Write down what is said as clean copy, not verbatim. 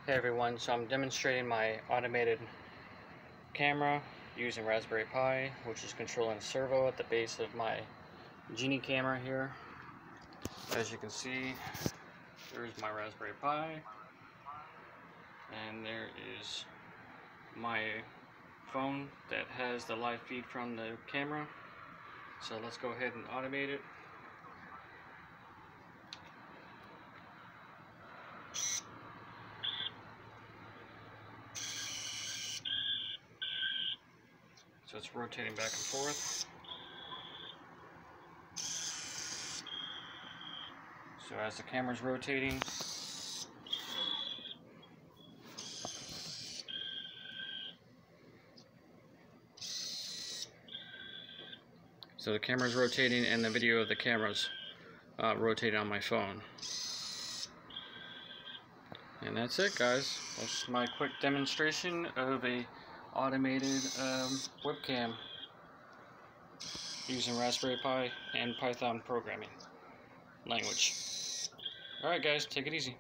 Hey everyone, so I'm demonstrating my automated camera using Raspberry Pi, which is controlling a servo at the base of my Genie camera here. As you can see, there's my Raspberry Pi, and there is my phone that has the live feed from the camera. So let's go ahead and automate it. So it's rotating back and forth. So as the camera's rotating, so the camera's rotating and the video of the camera's rotating on my phone. And that's it, guys. That's my quick demonstration of a automated webcam using Raspberry Pi and Python programming language. Alright guys, take it easy.